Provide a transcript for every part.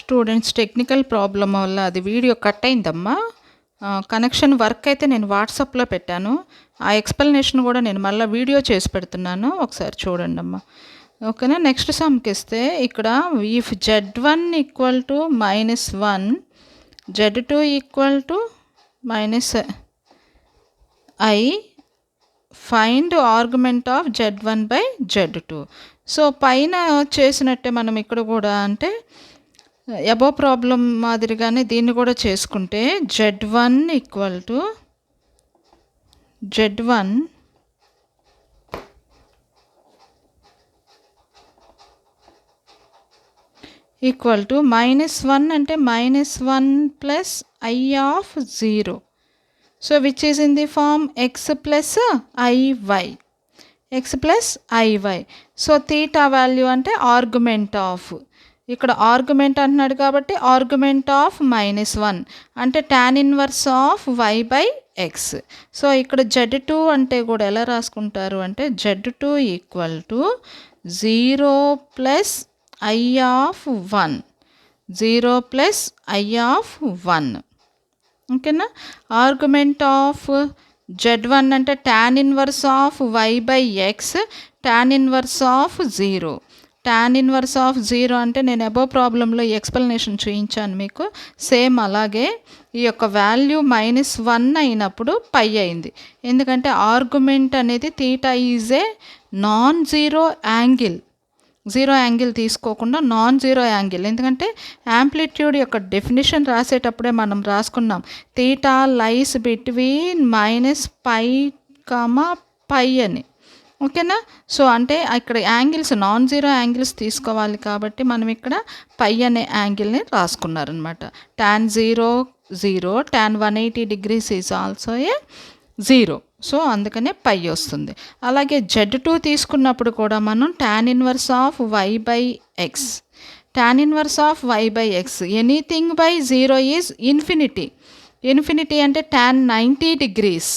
Students technical problem వల్ల అది video cut అయిందమ్మా. కనెక్షన్ వర్క్ అయితే నేను వాట్సాప్లో పెట్టాను. ఆ ఎక్స్ప్లెనేషన్ కూడా నేను మళ్ళీ వీడియో చేసి పెడుతున్నాను, ఒకసారి చూడండి అమ్మా. ఓకేనా. నెక్స్ట్ సమ్కి ఇస్తే ఇక్కడ if Z1 equal to -1, Z2 equal to -i, find argument of Z1 by Z2. So పైన చేసినట్టే మనం ఇక్కడ కూడా అంటే అబోవ్ ప్రాబ్లం మాదిరిగానే దీన్ని కూడా చేసుకుంటే Z1 ఈక్వల్ టు -1 అంటే -1 plus i of 0. So which is in the form x plus iy. So theta value అంటే ఆర్గ్యుమెంట్ ఆఫ్, ఇక్కడ ఆర్గ్యుమెంట్ అంటున్నాడు కాబట్టి ఆర్గ్యుమెంట్ ఆఫ్ -1 అంటే tan inverse of y by x. So ఇక్కడ Z2 అంటే కూడా ఎలా రాసుకుంటారు అంటే Z2 equal to 0 plus i of 1, 0 plus i of 1. ఓకేనా. ఆర్గ్యుమెంట్ ఆఫ్ Z1 అంటే tan inverse of y by x, tan inverse of 0. tan inverse of 0 అంటే నేను అబోవ్ ప్రాబ్లంలో ఎక్స్ప్లెనేషన్ చూపించాను మీకు. సేమ్ అలాగే ఈ యొక్క వాల్యూ -1 అయినప్పుడు పై అయింది, ఎందుకంటే ఆర్గ్యుమెంట్ అనేది theta is a non zero angle. Zero angle తీసుకోకుండా నాన్ జీరో యాంగిల్, ఎందుకంటే యాంప్లిట్యూడ్ యొక్క డెఫినిషన్ రాసేటప్పుడే మనం రాసుకున్నాం తీటా లైస్ బిట్వీన్ -π, అని. ఓకేనా. సో అంటే ఇక్కడ యాంగిల్స్ నాన్ జీరో యాంగిల్స్ తీసుకోవాలి కాబట్టి మనం ఇక్కడ పై అనే యాంగిల్ని రాసుకున్నారనమాట. tan 0 0, tan 180 degrees is also a 0. So అందుకనే పై వస్తుంది. అలాగే Z2 తీసుకున్నప్పుడు కూడా మనం tan inverse of y by x, tan inverse of y by x, anything by 0 is infinity. Infinity అంటే tan 90 degrees,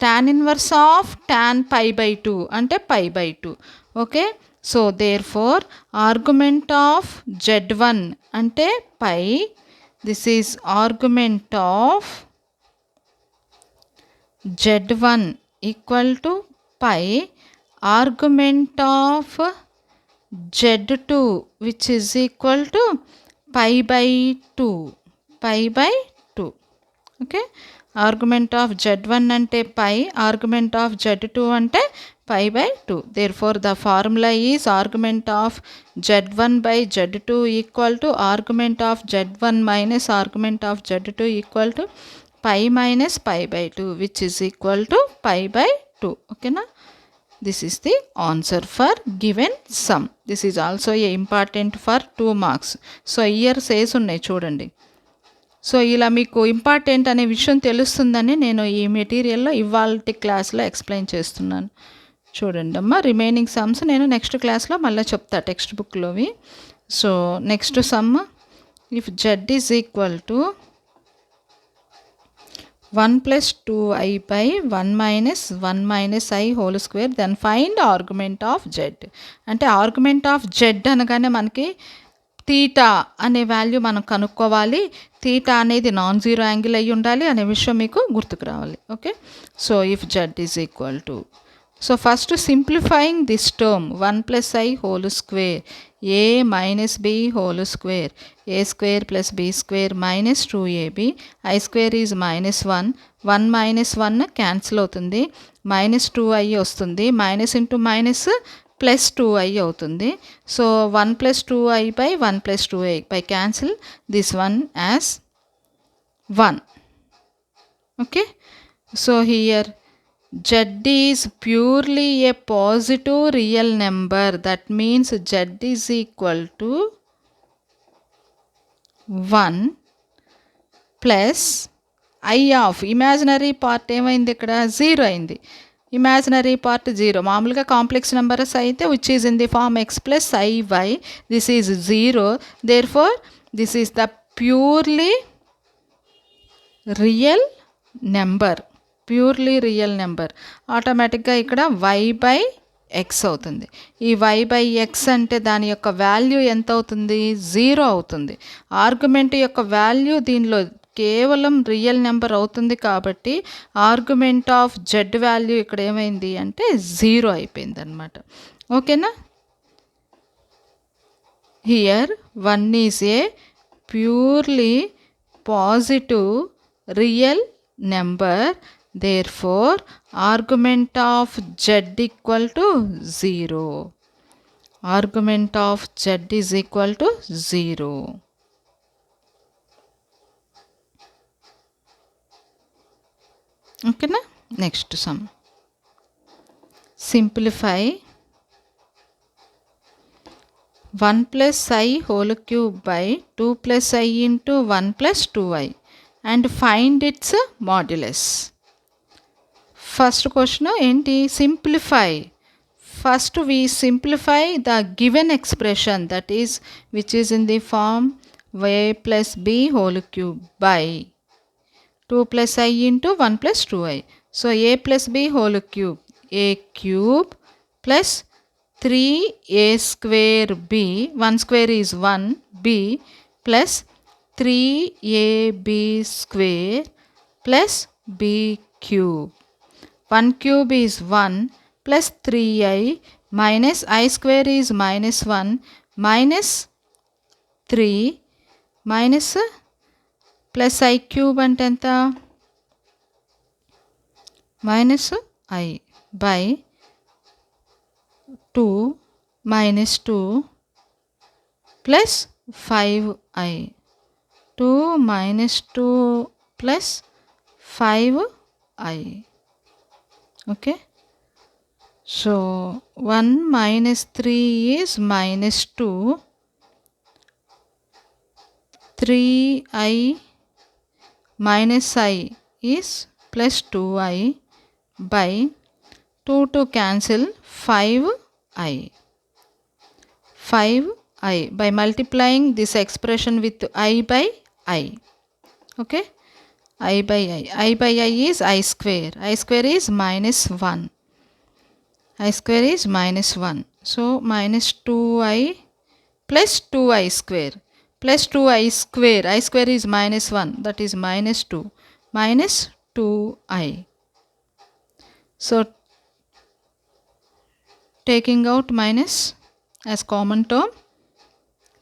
tan inverse of tan π/2 అంటే π/2. Okay. So therefore argument of Z1 అంటే పై, this is argument of Z1 equal to pi, argument of Z2 which is equal to π/2. Okay. Argument of Z1 అంటే పై, argument of Z2 అంటే π/2. Therefore the formula is argument of Z1 by Z2 equal to argument of Z1 minus argument of Z2 equal to π minus π/2 which is equal to π/2. ఓకేనా. This is the answer for given sum. This is also a important for 2 marks. So ఇయర్ సేస్ ఉన్నాయి చూడండి. So ఇలా మీకు important అనే విషయం తెలుస్తుందని నేను ఈ మెటీరియల్లో ఇవాల్టి క్లాస్లో ఎక్స్ప్లెయిన్ చేస్తున్నాను. చూడండి అమ్మా, రిమైనింగ్ సమ్స్ నేను నెక్స్ట్ క్లాస్లో మళ్ళీ చెప్తా టెక్స్ట్ బుక్లోవి. So next sum, if Z is equal to 1 plus 2i by 1 minus i whole square, then find argument of Z. అంటే ఆర్గ్యుమెంట్ ఆఫ్ Z అనగానే మనకి తీటా అనే వాల్యూ మనం కనుక్కోవాలి. తీటా అనేది నాన్ జీరో యాంగిల్ అయ్యి ఉండాలి అనే విషయం మీకు గుర్తుకు రావాలి. Okay. So if Z is equal to, so first simplifying this term 1 plus i whole square, a minus b whole square, a square plus b square minus 2ab, i square is -1, 1 minus 1 cancel అవుతుంది, -2i వస్తుంది, minus into minus plus 2i అవుతుంది. So 1 plus 2i by 1 plus 2i by cancel this one as 1. Okay. So here Z is purely a positive real number. That means Z is equal to 1 plus i of imaginary part ఏమైంది ఇక్కడ 0 అయింది. Imaginary part 0. మామూలుగా complex numbers అయితే which is in the form x plus iy, this is 0. Therefore this is the purely real number. ఆటోమేటిక్గా ఇక్కడ y by X అవుతుంది. ఈ y by X అంటే దాని యొక్క వాల్యూ ఎంత అవుతుంది? 0 అవుతుంది. ఆర్గ్యుమెంట్ యొక్క వాల్యూ దీనిలో కేవలం రియల్ నెంబర్ అవుతుంది కాబట్టి ఆర్గ్యుమెంట్ ఆఫ్ జెడ్ వాల్యూ ఇక్కడ ఏమైంది అంటే 0 అయిపోయింది అనమాట. ఓకేనా? Here 1 is a purely positive real number, therefore argument of z equal to 0. Argument of z is equal to 0. Okay na? Next sum. Simplify 1 plus I whole cube by 2 plus I into 1 plus 2i and find its modulus. First question enti? Simplify. First we simplify the given expression, that is which is in the form a plus b whole cube by 2 plus I into 1 plus 2i. So a plus b whole cube, a cube plus 3a square b, 1 square is 1, b plus 3ab square plus b cube. 1 cube is 1 plus 3i minus I square is minus 1 minus 3 minus plus I cube అంటే ఎంత? minus I by 2 minus 2 plus 5i. 2 minus 2 plus 5i. Okay. So 1 minus 3 is minus 2. 3i minus I is plus 2i by 2 to cancel 5i. 5i by multiplying this expression with I by I. Okay. I by I. I by I is I square. I square is minus 1. I square is minus 1. So minus 2i plus 2i square plus 2i square. I square is minus 1. That is minus 2. Minus 2i. So taking out minus as common term,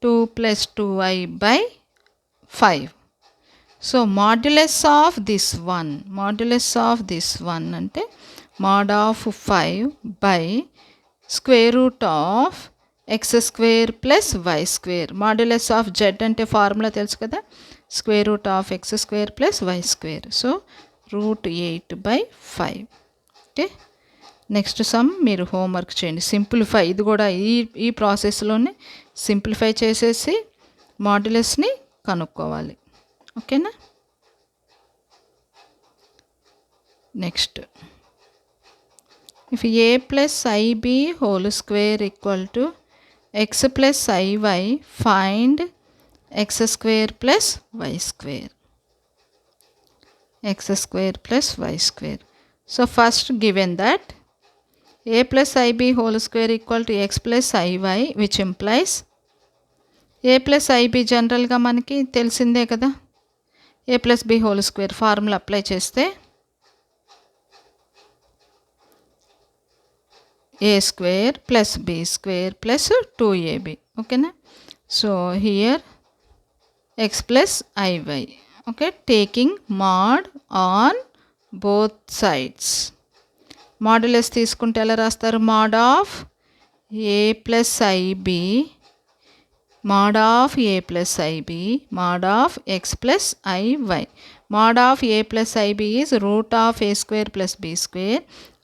2 plus 2i by 5. So modulus of this one ante mod of 5 by square root of x square plus y square. Modulus of z ante formula telusu kada, square root of x square plus y square. So root 8 by 5. Okay. Next sum మీరు homework చేయండి. Simplify, ఇది కూడా ఈ ప్రాసెస్లోనే simplify చేసేసి మాడ్యులస్ని కనుక్కోవాలి. ఓకేనా? Next, if a plus i b whole square equal to x plus i y, find x square plus y square. X square plus y square. So first given that a plus ib whole square equal to x plus iy, which implies a plus ib జనరల్గా మనకి తెలిసిందే కదా, a plus b whole square formula apply చేస్తే a square plus b square plus 2ab. ఓకేనా? So here x plus iy. Okay, taking mod on both sides. Modulus తీసుకుంటే ఎలా రాస్తారు? mod of a plus ib, mod of a plus ib, mod of x plus iy. Mod of a plus ib is root of a square plus b square.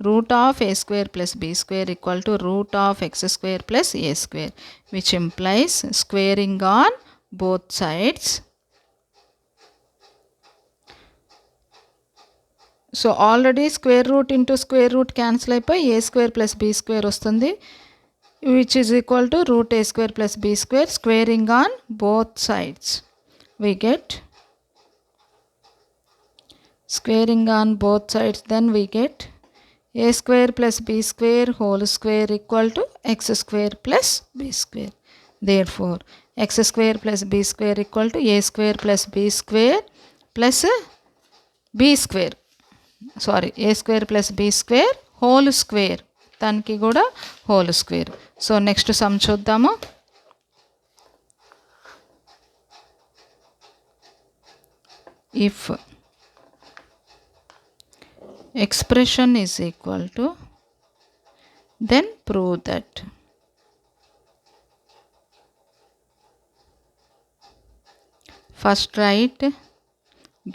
Root of a square plus b square equal to root of x square plus a square, which implies squaring on both sides. So already square root into square root cancel అయిపోయి a square plus b square వస్తుంది, which is equal to root a square plus b square. Squaring on both sides we get squaring on both sides, then we get a square plus b square whole square equal to x square plus b square. Therefore, x square plus b square equal to a square plus b square plus b square. Sorry, a square plus b square whole square. దానికి కూడా whole square. So next some చూద్దాము. If expression is equal to, then prove that. First write,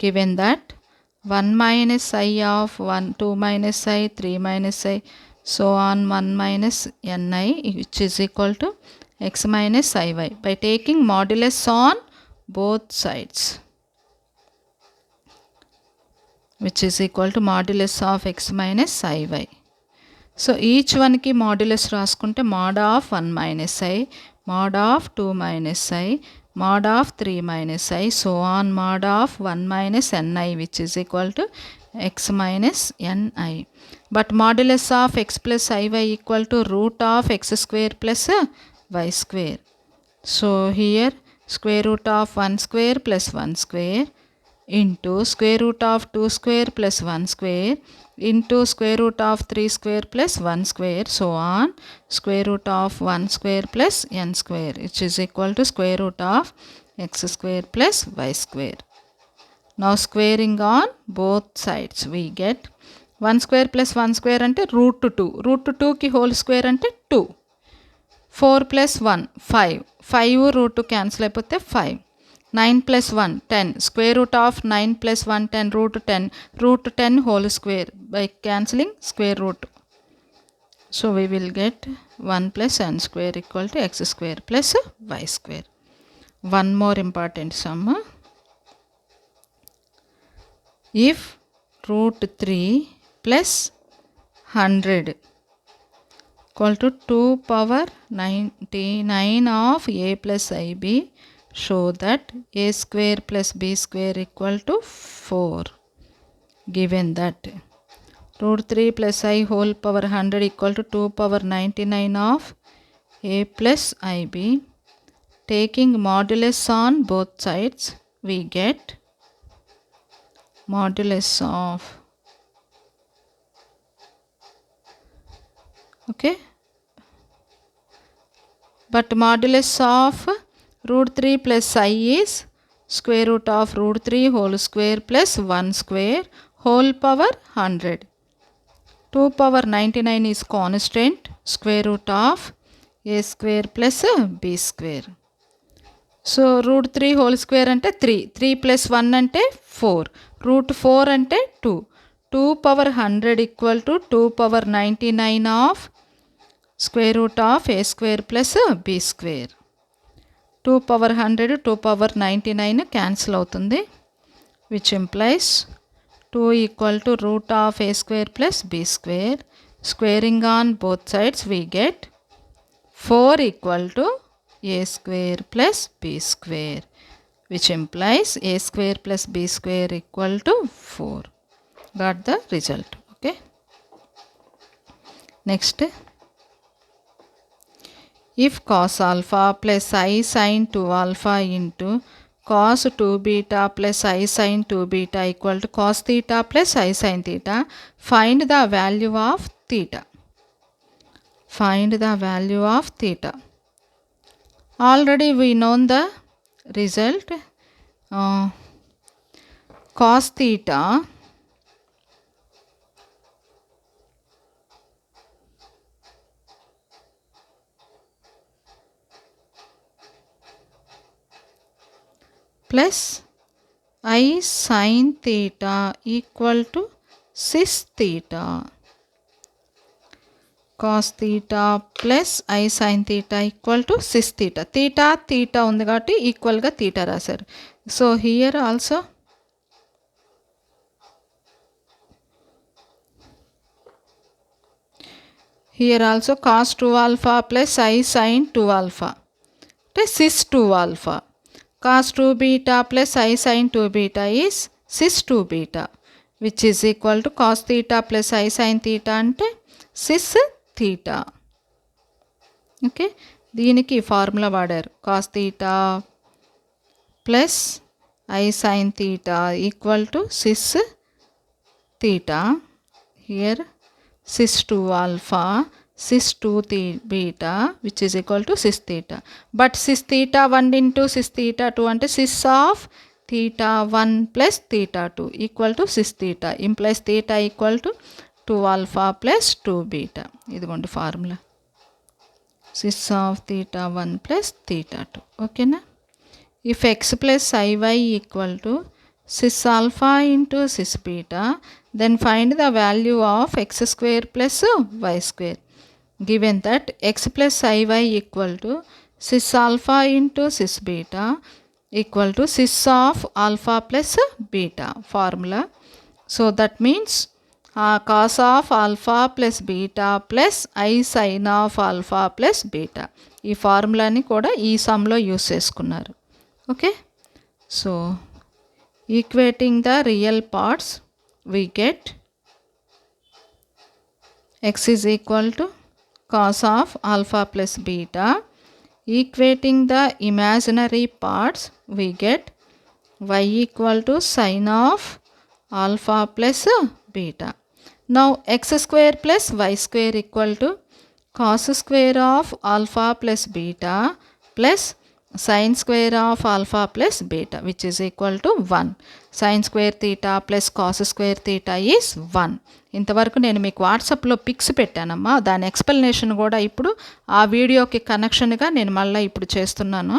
given that 1 minus I of 1, 2 minus I, 3 minus I, so on 1 minus ni, which is equal to x minus iy, by taking modulus on both sides, which is equal to modulus of x minus iy. So each one ki modulus raskunte mod of 1 minus I, mod of 2 minus I, mod of 3 minus I, so on mod of 1 minus ni, which is equal to x minus ni. But modulus of x plus iy equal to root of x square plus y square. So here square root of 1 square plus 1 square into square root of 2 square plus 1 square into square root of 3 square plus 1 square, so on square root of 1 square plus n square, which is equal to square root of x square plus y square. Now squaring on both sides, we get 1 square plus 1 square ante root 2. Root 2 ki whole square ante 2. 4 plus 1 5. 5 root 2 cancel అయిపోతే 5. 9 plus 1 10. Square root of 9 plus 1 10 root 10. Root 10 whole square by cancelling square root. So we will get 1 plus n square equal to x square plus y square. One more important sum. If root 3 plus 100 equal to 2 power 99 of a plus ib, show that a square plus b square equal to 4. Given that root 3 plus I whole power 100 equal to 2 power 99 of a plus ib, taking modulus on both sides, we get modulus of, okay, but modulus of root 3 plus I is square root of root 3 whole square plus 1 square whole power 100. 2 power 99 is constant, square root of a square plus b square. So root 3 whole square ante 3. 3 plus 1 ante 4. Root 4 ante 2. 2 power 100 equal to 2 power 99 of square root of a square plus b square. 2 power 100 2 power 99 cancel అవుతుంది, which implies 2 equal to root of a square plus b square. Squaring on both sides, we get 4 equal to a square plus b square, which implies a square plus b square equal to 4. Got the result. Okay. Next, if cos alpha plus I sin 2 alpha into cos 2 beta plus I sin 2 beta equal to cos theta plus I sin theta, find the value of theta. Find the value of theta. Already we know the result. Cos theta plus I sin theta equal to cis theta. Cos theta plus I sin theta equal to cis theta. Theta theta ఉంది కాబట్టి equal గా theta రాశారు. So here also cos 2 alpha plus I sin 2 alpha అంటే cis 2 alpha. Cos 2 beta plus I sin 2 beta is cis 2 beta. Which is equal to cos theta plus I sine theta అంటే cis theta. Okay, దీనికి formula వాడారు. Cos theta plus I sine theta equal to cis theta. Here sis 2 alpha, sis 2 beta which is equal to sis theta. But sis theta 1 into sis theta 2 అంటే sis of theta 1 plus theta 2 equal to sis theta implies theta equal to 2 alpha plus 2 beta. ఇదిగోండి formula, sis of theta 1 plus theta 2. ఓకేనా? If x plus iy equal to sis alpha into sis beta, then find the value of x square plus y square. Given that x plus iy equal to sis alpha into sis beta equal to sis of alpha plus beta formula. So that means cos of alpha plus beta plus I sin of alpha plus beta. ఈ ఫార్ములాని కూడా ఈ సమ్లో use చేసుకున్నారు. Okay, so equating the real parts, we get x is equal to cos of alpha plus beta. Equating the imaginary parts, we get y equal to sin of alpha plus beta. Now x square plus y square equal to cos square of alpha plus beta plus sin square of alpha plus beta which is equal to 1. sin square theta plus cos square theta is 1. ఇంతవరకు నేను మీకు వాట్సాప్లో pics పెట్టానమ్మా, దాని explanation కూడా ఇప్పుడు ఆ వీడియోకి కనెక్షన్గా నేను మళ్ళీ ఇప్పుడు చేస్తున్నాను.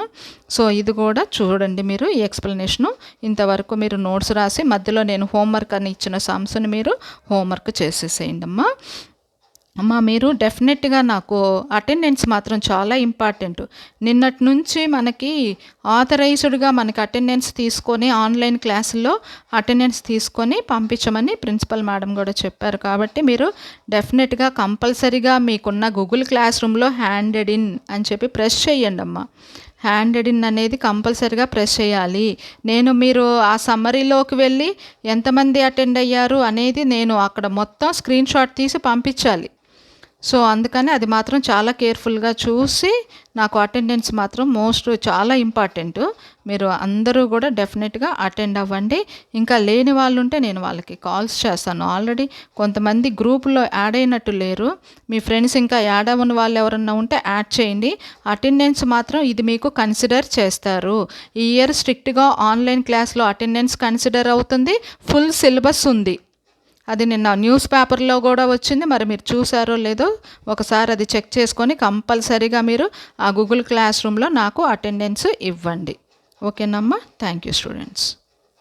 సో ఇది కూడా చూడండి మీరు, ఈ ఎక్స్ప్లెనేషను. ఇంతవరకు మీరు నోట్స్ రాసి మధ్యలో నేను హోంవర్క్ అని ఇచ్చిన సమ్స్ని మీరు హోంవర్క్ చేసేసేయండి అమ్మా. మీరు డెఫినెట్గా నాకు అటెండెన్స్ మాత్రం చాలా ఇంపార్టెంట్. నిన్నటి నుంచి మనకి ఆథరైజ్డ్గా మనకి అటెండెన్స్ తీసుకొని ఆన్లైన్ క్లాసుల్లో అటెండెన్స్ తీసుకొని పంపించమని ప్రిన్సిపల్ మేడం కూడా చెప్పారు. కాబట్టి మీరు డెఫినెట్గా కంపల్సరీగా మీకున్న గూగుల్ క్లాస్ రూమ్లో హ్యాండెడ్ ఇన్ అని చెప్పి ప్రెస్ చేయండి అమ్మా. హ్యాండెడ్ ఇన్ అనేది కంపల్సరీగా ప్రెస్ చేయాలి. మీరు ఆ సమ్మరీలోకి వెళ్ళి ఎంతమంది అటెండ్ అయ్యారు అనేది నేను అక్కడ మొత్తం స్క్రీన్ షాట్ తీసి పంపించాలి. సో అందుకని అది మాత్రం చాలా కేర్ఫుల్గా చూసి నాకు అటెండెన్స్ మాత్రం చాలా ఇంపార్టెంట్. మీరు అందరూ కూడా డెఫినెట్గా అటెండ్ అవ్వండి. ఇంకా లేని వాళ్ళు ఉంటే నేను వాళ్ళకి కాల్స్ చేస్తాను. ఆల్రెడీ కొంతమంది గ్రూపులో యాడ్ అయినట్టు లేరు. మీ ఫ్రెండ్స్ ఇంకా యాడ్ అవ్వని వాళ్ళు ఎవరన్నా ఉంటే యాడ్ చేయండి. అటెండెన్స్ మాత్రం ఇది మీకు కన్సిడర్ చేస్తారు. ఈ ఇయర్ స్ట్రిక్ట్గా ఆన్లైన్ క్లాస్లో అటెండెన్స్ కన్సిడర్ అవుతుంది. ఫుల్ సిలబస్ ఉంది. అది నిన్న న్యూస్ పేపర్లో కూడా వచ్చింది. మరి మీరు చూసారో లేదో ఒకసారి అది చెక్ చేసుకొని కంపల్సరీగా మీరు ఆ గూగుల్ క్లాస్ రూమ్లో నాకు అటెండెన్స్ ఇవ్వండి. ఓకేనమ్మా, థ్యాంక్ యూ స్టూడెంట్స్.